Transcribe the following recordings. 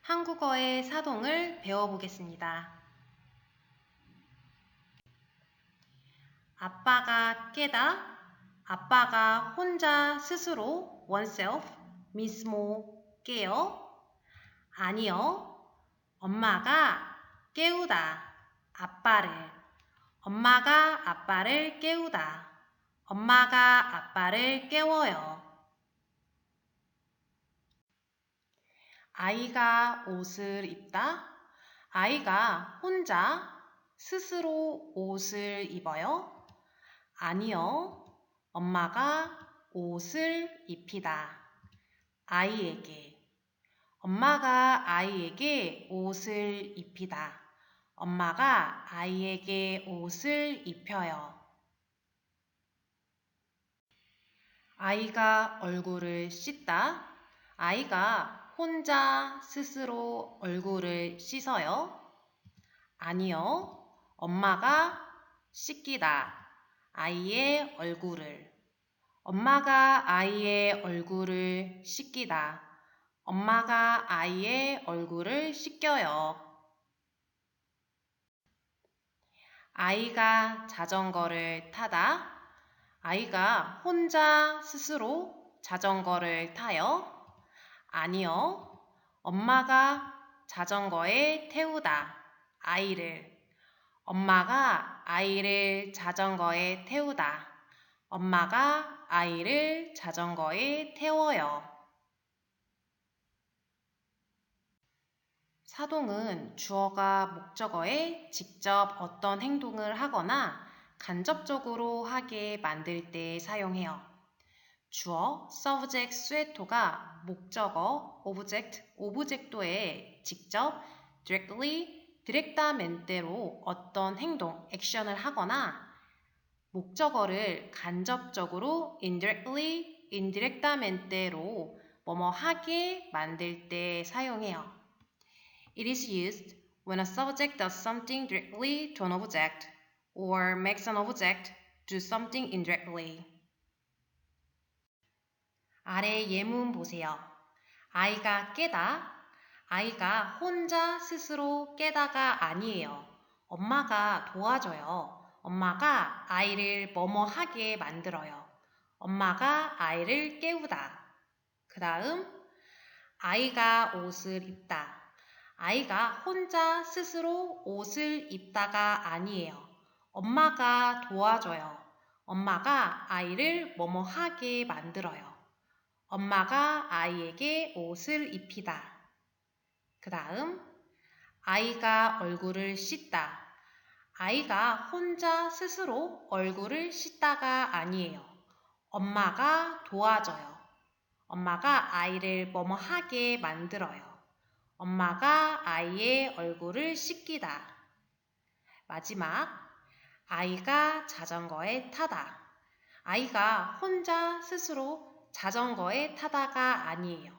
한국어의 사동을 배워보겠습니다. 아빠가 깨다, 아빠가 혼자 스스로 oneself, mismo 깨요. 아니요, 엄마가 깨우다, 아빠를. 엄마가 아빠를 깨우다, 엄마가 아빠를 깨워요. 아이가 옷을 입다, 아이가 혼자 스스로 옷을 입어요. 아니요, 엄마가 옷을 입히다, 아이에게. 엄마가 아이에게 옷을 입히다, 엄마가 아이에게 옷을 입혀요. 아이가 얼굴을 씻다, 아이가 혼자 스스로 얼굴을 씻어요. 아니요, 엄마가 씻기다, 아이의 얼굴을. 엄마가 아이의 얼굴을 씻기다, 엄마가 아이의 얼굴을 씻겨요. 아이가 자전거를 타다, 아이가 혼자 스스로 자전거를 타요. 아니요, 엄마가 자전거에 태우다, 아이를. 엄마가 아이를 자전거에 태우다, 엄마가 아이를 자전거에 태워요. 사동은 주어가 목적어에 직접 어떤 행동을 하거나 간접적으로 하게 만들 때 사용해요. 주어, subject, 수에토가 목적어, object, 오브젝토에 직접 directly, 디렉타멘테로 어떤 행동, 액션을 하거나 목적어를 간접적으로 indirectly, indirectamente로 뭐뭐 하게 만들 때 사용해요. It is used when a subject does something directly to an object or makes an object do something indirectly. 아래 예문 보세요. 아이가 깨다, 아이가 혼자 스스로 깨다가 아니에요. 엄마가 도와줘요. 엄마가 아이를 뭐뭐 하게 만들어요. 엄마가 아이를 깨우다. 그 다음, 아이가 옷을 입다. 아이가 혼자 스스로 옷을 입다가 아니에요. 엄마가 도와줘요. 엄마가 아이를 뭐뭐 하게 만들어요. 엄마가 아이에게 옷을 입히다. 그 다음, 아이가 얼굴을 씻다. 아이가 혼자 스스로 얼굴을 씻다가 아니에요. 엄마가 도와줘요. 엄마가 아이를 뭐뭐 하게 만들어요. 엄마가 아이의 얼굴을 씻기다. 마지막, 아이가 자전거에 타다. 아이가 혼자 스스로 자전거에 타다가 아니에요.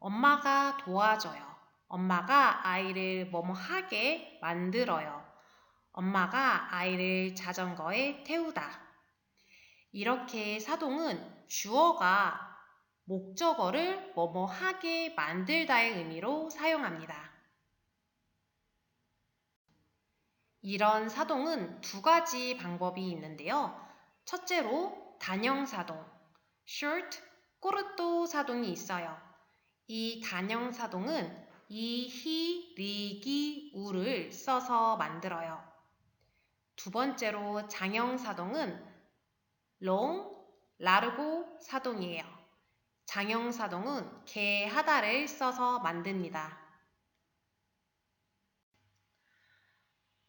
엄마가 도와줘요. 엄마가 아이를 뭐뭐 하게 만들어요. 엄마가 아이를 자전거에 태우다. 이렇게 사동은 주어가 목적어를 뭐뭐 하게 만들다의 의미로 사용합니다. 이런 사동은 두 가지 방법이 있는데요. 첫째로 단형사동, short, corto 사동이 있어요. 이 단형사동은 이, 히, 리, 기, 우를 써서 만들어요. 두 번째로 장형사동은 long, largo 사동이에요. 장형사동은 개, 하다를 써서 만듭니다.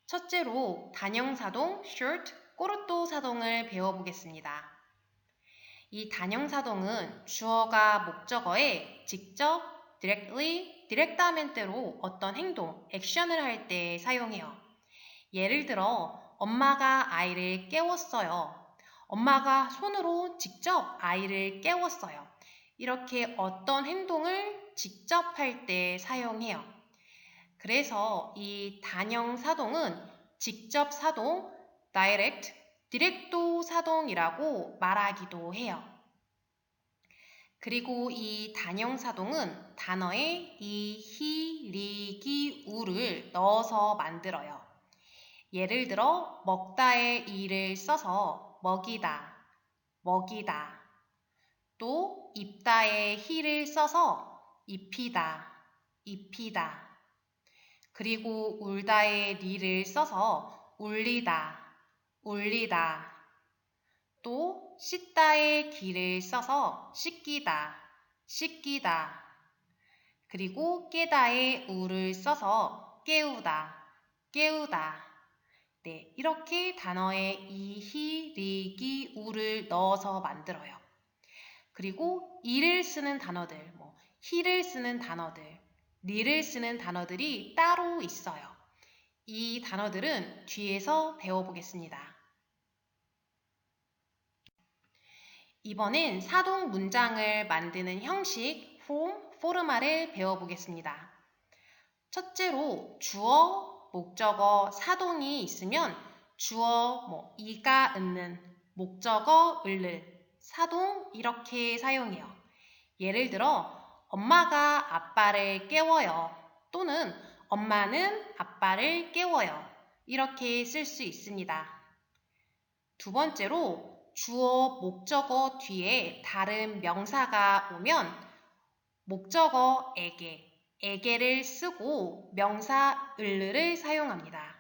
첫째로 단형사동, short, corto 사동을 배워보겠습니다. 이 단형사동은 주어가 목적어에 직접 directly, 디렉타멘테로 어떤 행동, 액션을 할 때 사용해요. 예를 들어 엄마가 아이를 깨웠어요. 엄마가 손으로 직접 아이를 깨웠어요. 이렇게 어떤 행동을 직접 할 때 사용해요. 그래서 이 단형사동은 직접 사동, direct, 디렉토 사동이라고 말하기도 해요. 그리고 이 단형사동은 단어에 이, 히, 리, 기, 우를 넣어서 만들어요. 예를 들어 먹다의 이를 써서 먹이다, 먹이다. 또 입다의 히를 써서 입히다, 입히다. 그리고 울다의 리를 써서 울리다, 울리다. 또 씻다의 기를 써서 씻기다, 씻기다. 그리고 깨다의 우를 써서 깨우다, 깨우다. 네, 이렇게 단어에 이, 히, 리, 기, 우를 넣어서 만들어요. 그리고 이를 쓰는 단어들, 히를 쓰는 단어들, 리를 쓰는 단어들이 따로 있어요. 이 단어들은 뒤에서 배워보겠습니다. 이번엔 사동 문장을 만드는 형식, 포르마를 배워보겠습니다. 첫째로 주어, 목적어, 사동이 있으면 주어, 이가 있는, 목적어, 을를, 사동 이렇게 사용해요. 예를 들어 엄마가 아빠를 깨워요. 또는 엄마는 아빠를 깨워요. 이렇게 쓸 수 있습니다. 두 번째로 주어, 목적어 뒤에 다른 명사가 오면 목적어에게, 에게를 쓰고 명사 을를 사용합니다.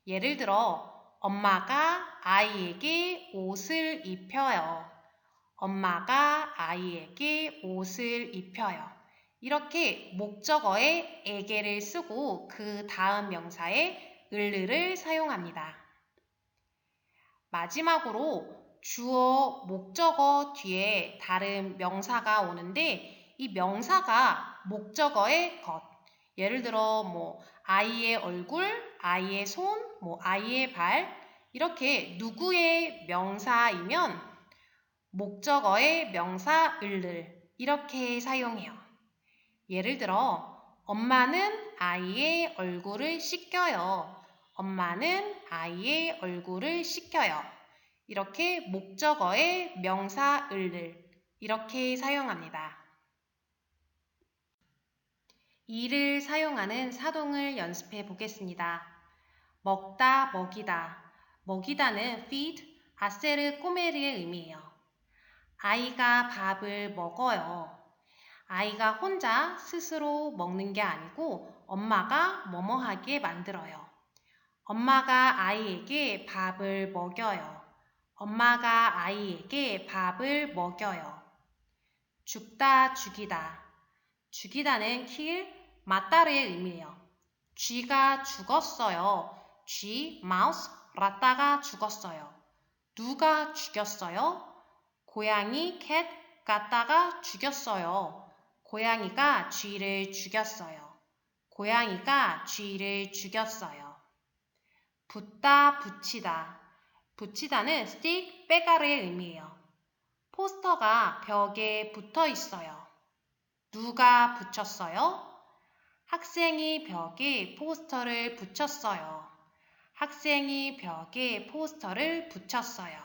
예를 들어 엄마가 아이에게 옷을 입혀요. 엄마가 아이에게 옷을 입혀요. 이렇게 목적어에 에게를 쓰고 그 다음 명사에 을을 사용합니다. 마지막으로 주어, 목적어 뒤에 다른 명사가 오는데 이 명사가 목적어의 것, 예를 들어 아이의 얼굴, 아이의 손, 아이의 발 이렇게 누구의 명사이면 목적어의 명사 을을 이렇게 사용해요. 예를 들어 엄마는 아이의 얼굴을 씻겨요. 엄마는 아이의 얼굴을 씻겨요. 이렇게 목적어의 명사 을을 이렇게 사용합니다. 이를 사용하는 사동을 연습해 보겠습니다. 먹다, 먹이다. 먹이다는 feed, 아세르 꼬메르의 의미예요. 아이가 밥을 먹어요. 아이가 혼자 스스로 먹는 게 아니고 엄마가 뭐뭐하게 만들어요. 엄마가 아이에게 밥을 먹여요. 엄마가 아이에게 밥을 먹여요. 죽다, 죽이다. 죽이다는 kill, 마따르의 의미예요. 쥐가 죽었어요. 쥐, 마우스, 라따가 죽었어요. 누가 죽였어요? 고양이, 캣, 가따가 죽였어요. 고양이가 쥐를 죽였어요. 고양이가 쥐를 죽였어요. 붙다, 붙이다. 붙이다는 stick, 빼가르의 의미예요. 포스터가 벽에 붙어 있어요. 누가 붙였어요? 학생이 벽에 포스터를 붙였어요. 학생이 벽에 포스터를 붙였어요.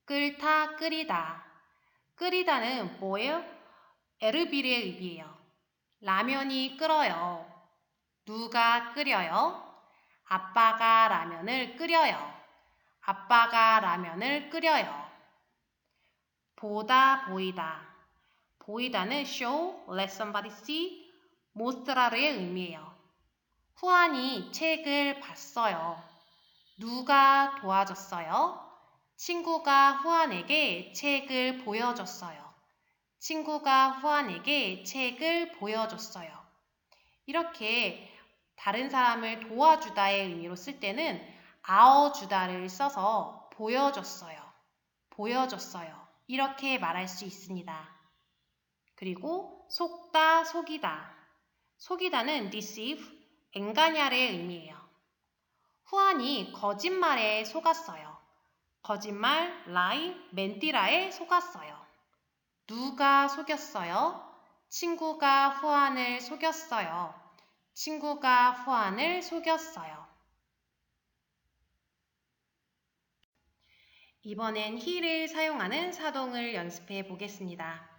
끓다, 끓이다. 끓이다는 boil, 에르비르의 의미예요. 라면이 끓어요. 누가 끓여요? 아빠가 라면을 끓여요. 아빠가 라면을 끓여요. 보다, 보이다. 보이다는 show, let somebody see, mostrar의 의미예요. 후안이 책을 봤어요. 누가 도와줬어요? 친구가 후안에게 책을 보여줬어요. 친구가 후안에게 책을 보여줬어요. 이렇게 다른 사람을 도와주다의 의미로 쓸 때는 아어주다를 써서 보여줬어요. 보여줬어요. 이렇게 말할 수 있습니다. 그리고 속다, 속이다. 속이다는 deceive, engañar의 의미예요. 후안이 거짓말에 속았어요. 거짓말, lie, 멘티라에 속았어요. 누가 속였어요? 친구가 후안을 속였어요. 친구가 후안을 속였어요. 이번엔 he를 사용하는 사동을 연습해 보겠습니다.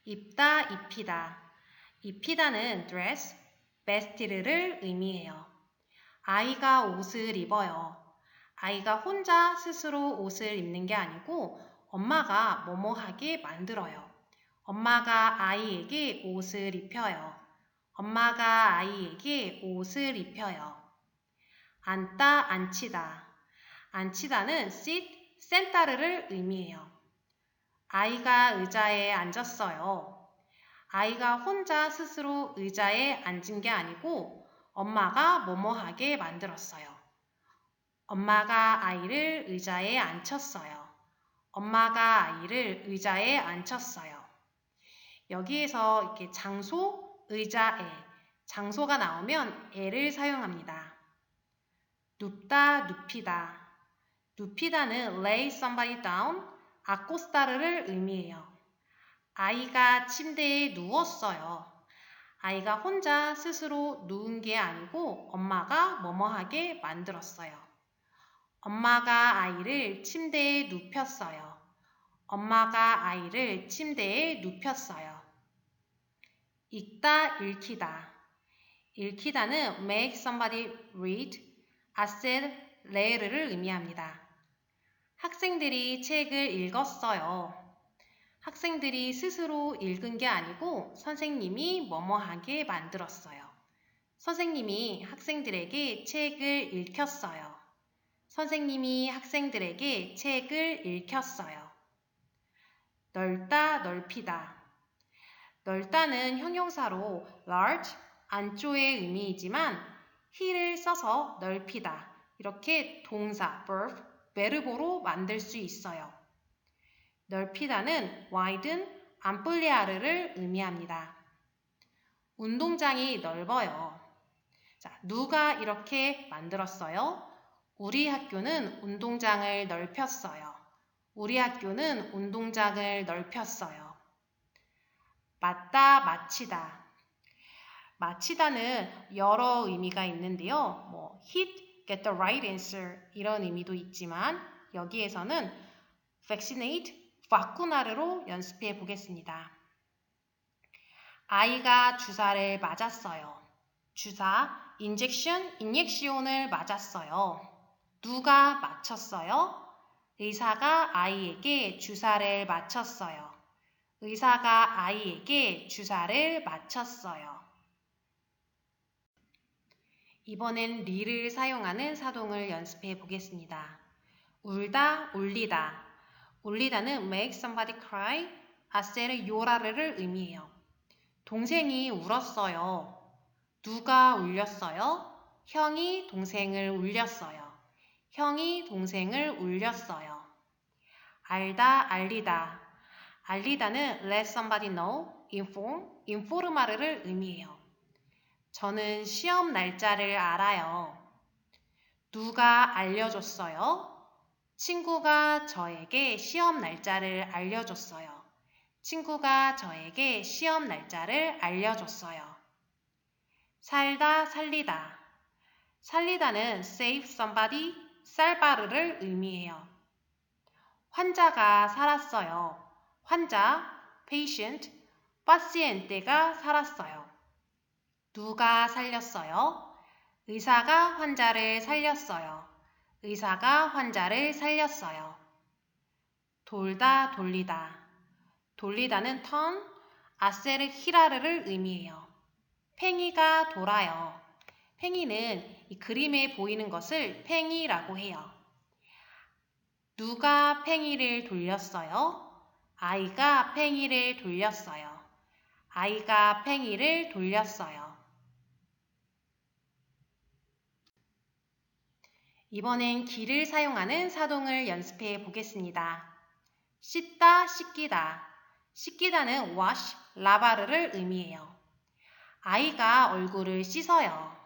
입다, 입히다. 입히다는 dress, vest를 의미해요. 아이가 옷을 입어요. 아이가 혼자 스스로 옷을 입는 게 아니고 엄마가 뭐뭐 하게 만들어요. 엄마가 아이에게 옷을 입혀요. 엄마가 아이에게 옷을 입혀요. 앉다, 앉히다. 앉히다는 sit, 센타르를 의미해요. 아이가 의자에 앉았어요. 아이가 혼자 스스로 의자에 앉은 게 아니고 엄마가 뭐뭐 하게 만들었어요. 엄마가 아이를 의자에 앉혔어요. 엄마가 아이를 의자에 앉혔어요. 여기에서 이렇게 장소, 의자에, 장소가 나오면 에를 사용합니다. 눕다, 눕히다. 눕히다는 lay somebody down, acostar를 의미해요. 아이가 침대에 누웠어요. 아이가 혼자 스스로 누운 게 아니고 엄마가 뭐뭐하게 만들었어요. 엄마가 아이를 침대에 눕혔어요. 엄마가 아이를 침대에 눕혔어요. 읽다, 읽히다. 읽히다는 make somebody read, hacer leer를 의미합니다. 학생들이 책을 읽었어요. 학생들이 스스로 읽은 게 아니고 선생님이 뭐뭐하게 만들었어요. 선생님이 학생들에게 책을 읽혔어요. 선생님이 학생들에게 책을 읽혔어요. 넓다, 넓히다. 넓다는 형용사로 large, 안쪽의 의미이지만 he를 써서 넓히다. 이렇게 동사, verb, 베르보로 만들 수 있어요. 넓히다는 widen, ampliare를 의미합니다. 운동장이 넓어요. 자, 누가 이렇게 만들었어요? 우리 학교는 운동장을 넓혔어요. 우리 학교는 운동장을 넓혔어요. 맞다, 마치다. 마치다는 여러 의미가 있는데요. hit, get the right answer 이런 의미도 있지만 여기에서는 vaccinate, 바쿠나르로 연습해 보겠습니다. 아이가 주사를 맞았어요. 주사, 인젝션, 인젝시온을 맞았어요. 누가 맞췄어요? 의사가 아이에게 주사를 맞췄어요. 의사가 아이에게 주사를 맞췄어요. 이번엔 리를 사용하는 사동을 연습해 보겠습니다. 울다, 울리다. 울리다는 make somebody cry, hacer llorar를 의미해요. 동생이 울었어요. 누가 울렸어요? 형이 동생을 울렸어요. 형이 동생을 울렸어요. 알다, 알리다. 알리다는 let somebody know, inform, informa르를 의미해요. 저는 시험 날짜를 알아요. 누가 알려줬어요? 친구가 저에게 시험 날짜를 알려줬어요. 친구가 저에게 시험 날짜를 알려줬어요. 살다, 살리다. 살리다는 save somebody, 살바르를 의미해요. 환자가 살았어요. 환자, patient, paciente가 살았어요. 누가 살렸어요? 의사가 환자를 살렸어요. 의사가 환자를 살렸어요. 돌다, 돌리다. 돌리다는 turn, 아세르 히라르를 의미해요. 팽이가 돌아요. 팽이는 이 그림에 보이는 것을 팽이라고 해요. 누가 팽이를 돌렸어요? 아이가 팽이를 돌렸어요. 아이가 팽이를 돌렸어요. 이번엔 기를 사용하는 사동을 연습해 보겠습니다. 씻다, 씻기다. 씻기다는 wash, 라바르를 의미해요. 아이가 얼굴을 씻어요.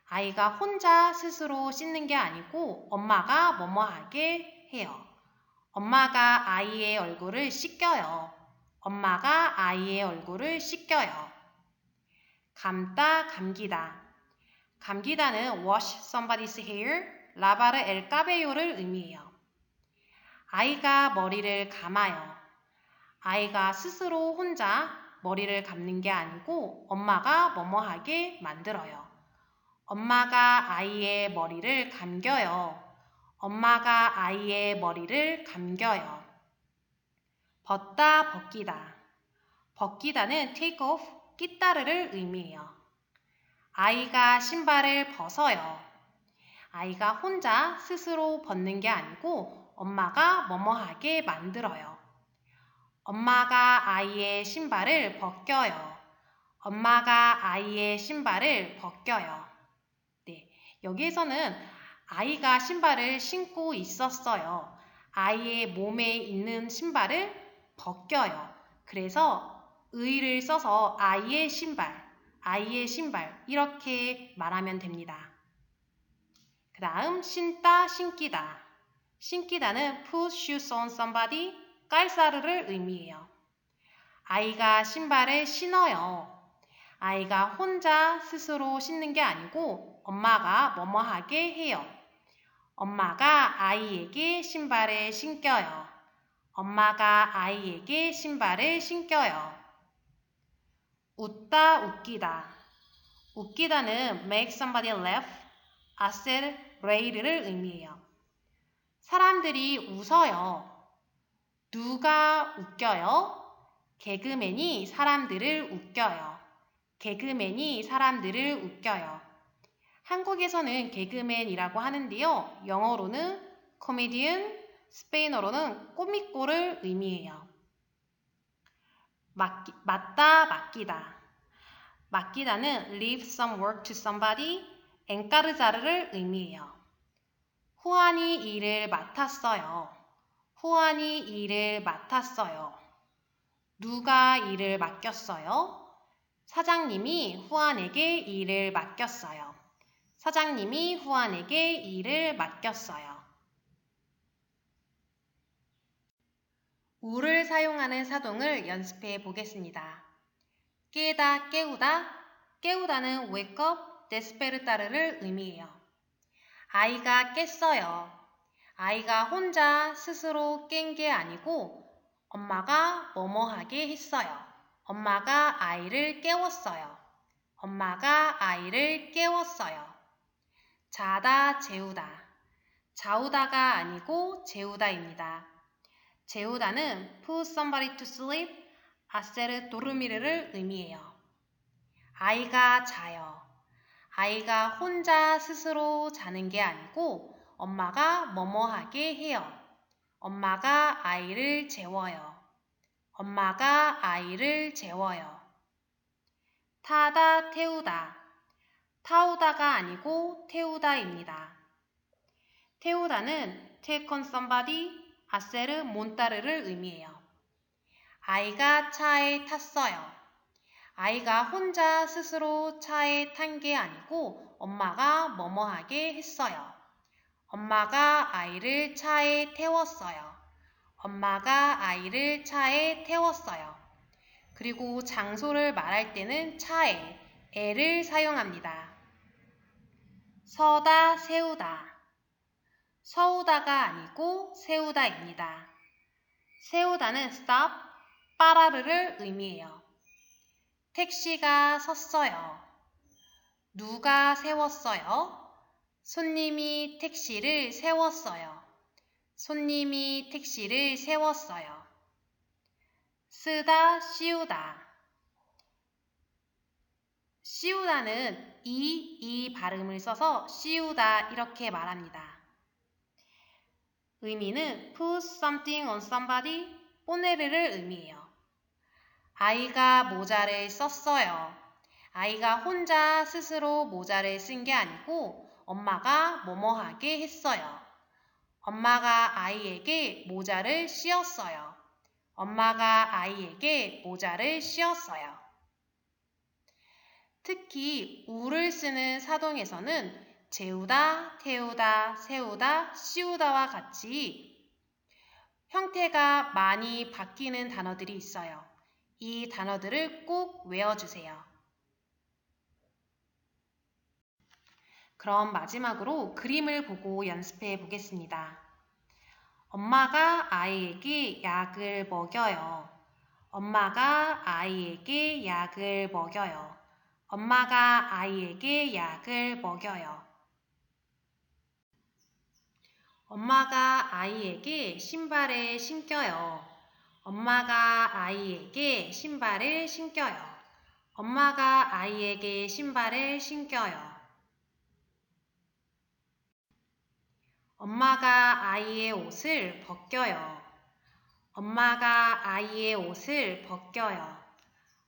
아이가 혼자 스스로 씻는 게 아니고 엄마가 뭐뭐하게 해요. 엄마가 아이의 얼굴을 씻겨요. 엄마가 아이의 얼굴을 씻겨요. 감다, 감기다. 감기다는 wash somebody's hair, 라바르 엘 까베요를 의미해요. 아이가 머리를 감아요. 아이가 스스로 혼자 머리를 감는 게 아니고 엄마가 뭐뭐 하게 만들어요. 엄마가 아이의 머리를 감겨요. 엄마가 아이의 머리를 감겨요. 벗다, 벗기다. 벗기다는 take off, 끼따르를 의미해요. 아이가 신발을 벗어요. 아이가 혼자 스스로 벗는 게 아니고 엄마가 뭐뭐 하게 만들어요. 엄마가 아이의 신발을 벗겨요. 엄마가 아이의 신발을 벗겨요. 네, 여기에서는 아이가 신발을 신고 있었어요. 아이의 몸에 있는 신발을 벗겨요. 그래서 의를 써서 아이의 신발 이렇게 말하면 됩니다. 그 다음 신다, 신기다. 신기다는 put shoes on somebody, 깔사르를 의미해요. 아이가 신발을 신어요. 아이가 혼자 스스로 신는 게 아니고 엄마가 뭐뭐 하게 해요. 엄마가 아이에게 신발을 신겨요. 엄마가 아이에게 신발을 신겨요. 웃다, 웃기다. 웃기다는 make somebody laugh, accelerate를 의미해요. 사람들이 웃어요. 누가 웃겨요? 개그맨이 사람들을 웃겨요. 개그맨이 사람들을 웃겨요. 한국에서는 개그맨이라고 하는데요. 영어로는 코미디언, 스페인어로는 꼬미꼬를 의미해요. 맞다, 맡기다. 맡기다는 leave some work to somebody, 엔까르자르를 의미해요. 후안이 일을 맡았어요. 후안이 일을 맡았어요. 누가 일을 맡겼어요? 사장님이 후안에게 일을 맡겼어요. 사장님이 후안에게 일을 맡겼어요. 우를 사용하는 사동을 연습해 보겠습니다. 깨다, 깨우다. 깨우다는 wake up, desperta를 의미해요. 아이가 깼어요. 아이가 혼자 스스로 깬 게 아니고 엄마가 뭐뭐 하게 했어요. 엄마가 아이를 깨웠어요. 엄마가 아이를 깨웠어요. 자다, 재우다. 자우다가 아니고 재우다입니다. 재우다는 put somebody to sleep, hacer dormir을 의미해요. 아이가 자요. 아이가 혼자 스스로 자는 게 아니고 엄마가 뭐뭐 하게 해요. 엄마가 아이를 재워요. 엄마가 아이를 재워요. 타다, 태우다. 타우다가 아니고 태우다입니다. 태우다는 take on somebody, hacer montar를 의미해요. 아이가 차에 탔어요. 아이가 혼자 스스로 차에 탄 게 아니고 엄마가 뭐뭐 하게 했어요. 엄마가 아이를 차에 태웠어요. 엄마가 아이를 차에 태웠어요. 그리고 장소를 말할 때는 차에 에를 사용합니다. 서다, 세우다. 서우다가 아니고 세우다입니다. 세우다는 stop, 빠라르를 의미해요. 택시가 섰어요. 누가 세웠어요? 손님이 택시를 세웠어요. 손님이 택시를 세웠어요. 쓰다, 씌우다. 씌우다는 이 발음을 써서 씌우다 이렇게 말합니다. 의미는 put something on somebody, 포네르를 의미해요. 아이가 모자를 썼어요. 아이가 혼자 스스로 모자를 쓴 게 아니고 엄마가 뭐뭐 하게 했어요. 엄마가 아이에게 모자를 씌웠어요. 엄마가 아이에게 모자를 씌웠어요. 특히 우를 쓰는 사동에서는 재우다, 태우다, 세우다, 씌우다와 같이 형태가 많이 바뀌는 단어들이 있어요. 이 단어들을 꼭 외워주세요. 그럼 마지막으로 그림을 보고 연습해 보겠습니다. 엄마가 아이에게 약을 먹여요. 엄마가 아이에게 약을 먹여요. 엄마가 아이에게 약을 먹여요. 엄마가 아이에게 신발을 신겨요. 엄마가 아이에게 신발을 신겨요. 엄마가 아이에게 신발을 신겨요. 엄마가 아이의 옷을 벗겨요. 엄마가 아이의 옷을 벗겨요.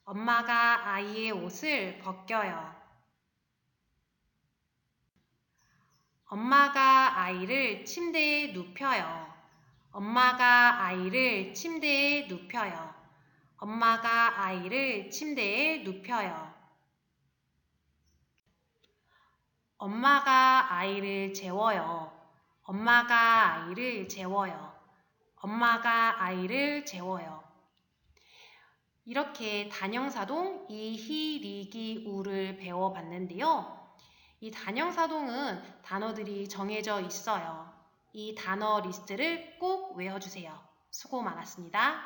엄마가 아이의 옷을 벗겨요. 엄마가 아이를 침대에 눕혀요. 엄마가 아이를 침대에 눕혀요. 엄마가 아이를 침대에 눕혀요. 엄마가 아이를 재워요. 엄마가 아이를 재워요. 엄마가 아이를 재워요. 이렇게 단형사동 이, 히, 리, 기, 우를 배워봤는데요. 이 단형사동은 단어들이 정해져 있어요. 이 단어 리스트를 꼭 외워주세요. 수고 많았습니다.